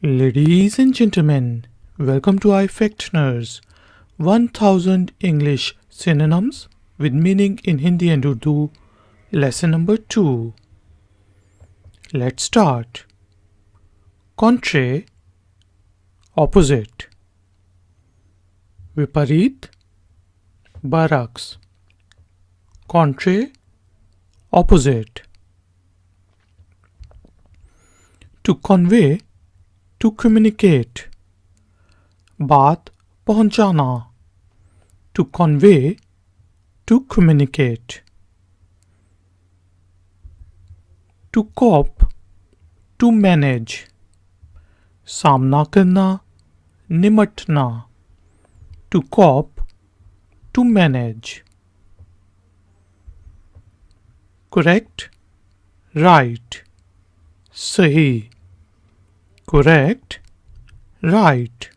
Ladies and gentlemen, welcome to iFactioners 1000 English synonyms with meaning in Hindi and Urdu, lesson number 2. Let's start. Contrary, opposite. Viparit, barracks. Contrary, opposite. To convey, to communicate. बात पहुंचाना. To convey, to communicate. To cope, to manage. सामना करना, निमटना. To cope, to manage. Correct, right. सही. Correct, right.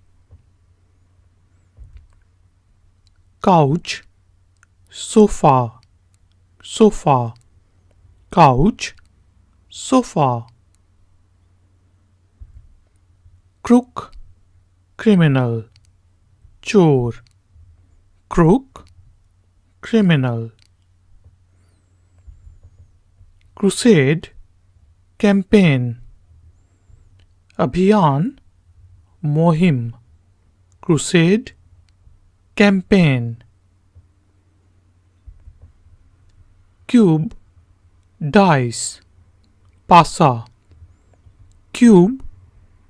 Couch, sofa, sofa. Couch, sofa. Crook, criminal. Chor, crook, criminal. Crusade, campaign. अभियान, मुहिम. Crusade, campaign. Cube, dice. पासा. Cube,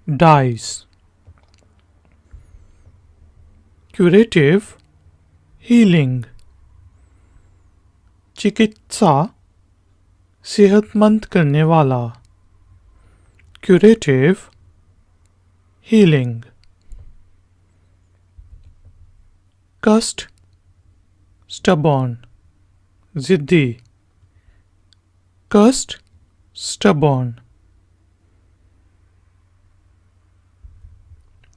dice. Curative, healing. चिकित्सा, सेहतमंद करने वाला. Curative, healing. Cussed, stubborn. Ziddi. Cussed, stubborn.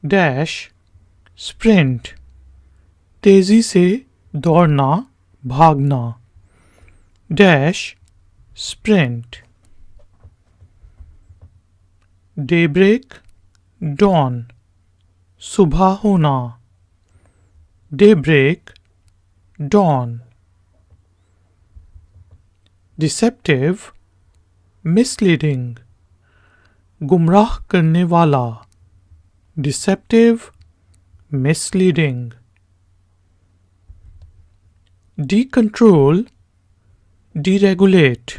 Dash, sprint. तेजी से दौड़ना, भागना. Dash, sprint. Daybreak, dawn. सुबह होना. Daybreak, dawn. Deceptive, misleading. गुमराह करने वाला. Deceptive, misleading. Decontrol, deregulate.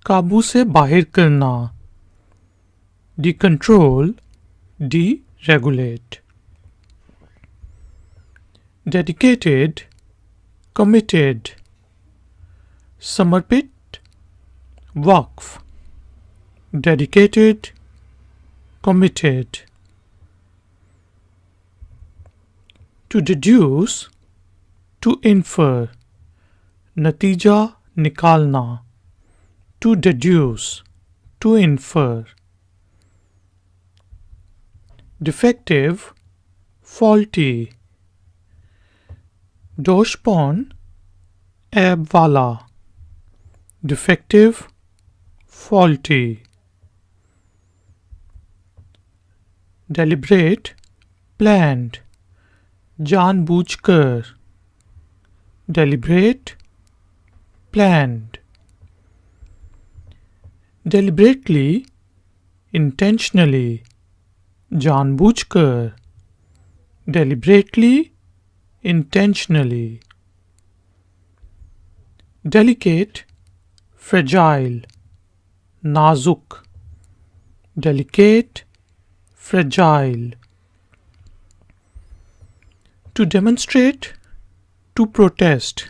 काबू से बाहर करना. Decontrol, deregulate. Dedicated, committed. समर्पित, वक्फ. Dedicated, committed. To deduce, to infer. नतीजा निकालना. To deduce, to infer. Defective, faulty. दोषपूर्ण, ऐब वाला. Defective, faulty. Deliberate, planned. जानबूझकर. Deliberate, planned. Deliberately, intentionally. जानबूझकर. Deliberately, intentionally. Delicate, fragile. नाजुक. Delicate, fragile. To demonstrate, to protest.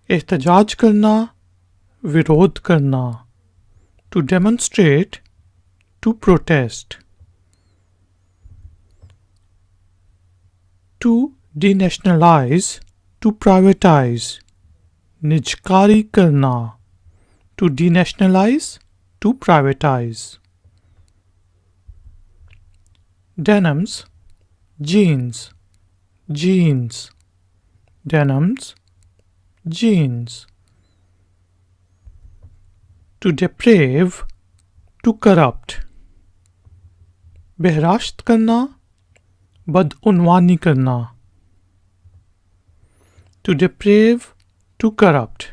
एहतजाज करना, विरोध करना. To demonstrate, to protest. To denationalize, to privatize. निजकारी करना. To denationalize, to privatize. Denims, jeans. Jeans. Denims, jeans. To deprave, to corrupt. बहराश्त करना, बदउनवानी करना. To deprave, to corrupt.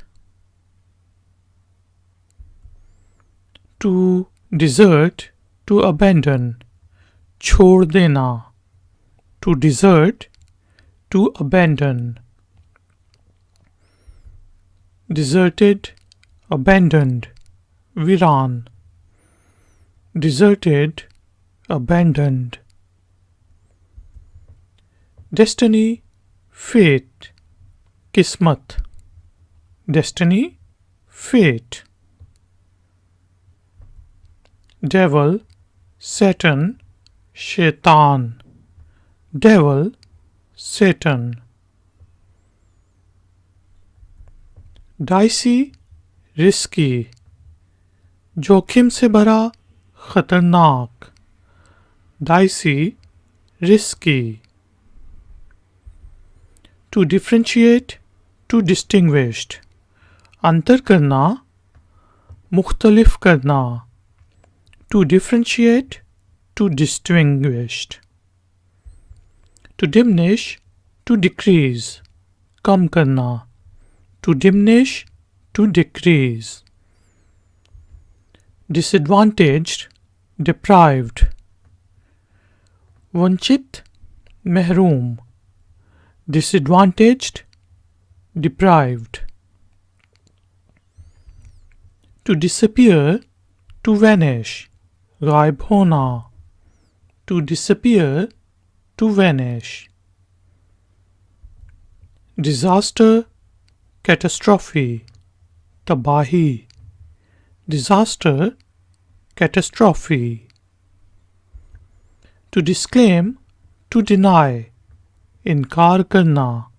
To desert, to abandon, छोड़ देना. To desert, to abandon. Deserted, abandoned, वीरान. Deserted, abandoned. Destiny, fate, किस्मत. Destiny, fate. Devil, Satan, शैतान. Devil, Satan. Dicy, risky, जोखिम से भरा, खतरनाक. Dicy, risky. To differentiate, to distinguished, अंतर करना, मुख्तलिफ करना. To differentiate, to distinguished. To diminish, to decrease, कम करना. To diminish, to decrease. Disadvantaged, deprived, वंचित, महरूम. Disadvantaged, deprived. To disappear, to vanish, गायब होना. To disappear, to vanish. Disaster, catastrophe, तबाही. Disaster, catastrophe. To disclaim, to deny, इनकार करना.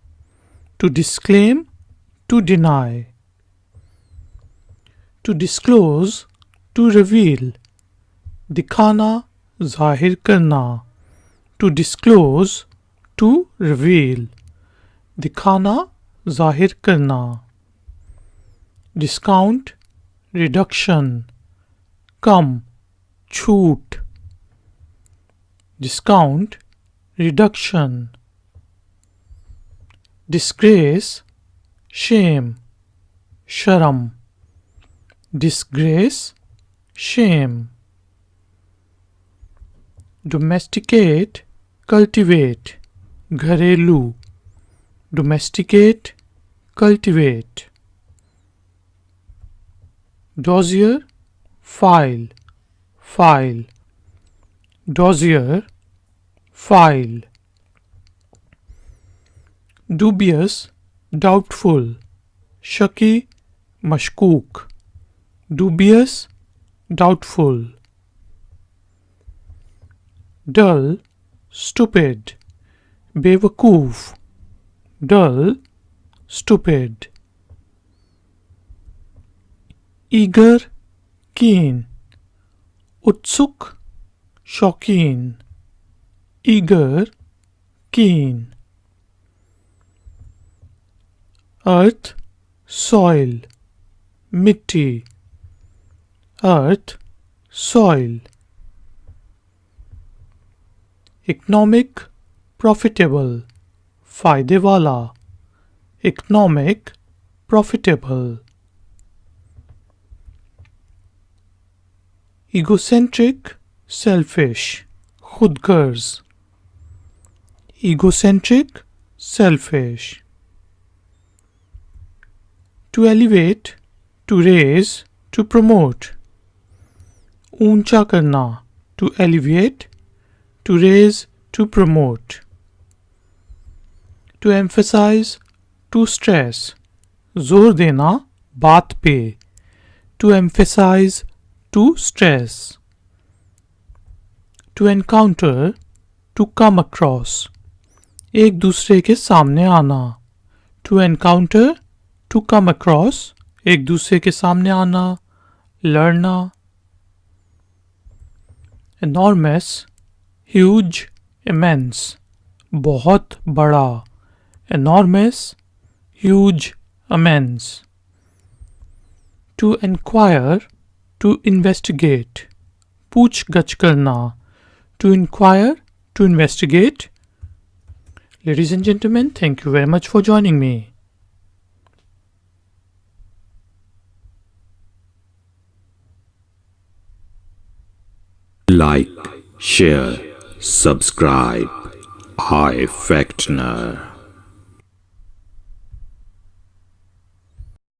To disclaim, to deny. To disclose, to reveal, दिखाना, जाहिर करना. To disclose, to reveal, दिखाना, जाहिर करना. Discount, reduction, कम, छूट. Discount, reduction. Disgrace, shame, शर्म. Disgrace, shame. Domesticate, cultivate, घरेलू. Domesticate, cultivate. Dossier, file, file. Dossier, file. Dubious, doubtful, शकी, मशकूक. Dubious, doubtful. Dull, stupid, बेवकूफ. Dull, stupid. Eager, keen, उत्सुक, शौकीन. Eager, keen. Earth, soil, मिट्टी. Earth, soil. Economic, profitable, फायदे वाला. Economic, profitable. Egocentric, selfish, Khudgarz. Egocentric, selfish. To elevate, to raise, to promote, ऊंचा करना. To elevate, to raise, to promote. To emphasize, to stress, जोर देना, बात पे. To emphasize, to stress. To encounter, to come across, एक दूसरे के सामने आना. To encounter, to come across, एक दूसरे के सामने आना, लड़ना. Enormous, huge, immense, बहुत बड़ा. Enormous, huge, immense. To inquire, to investigate, पूछ गछ करना. to inquire, to investigate. Ladies and gentlemen, thank you very much for joining me. Like, share, subscribe. I Factner.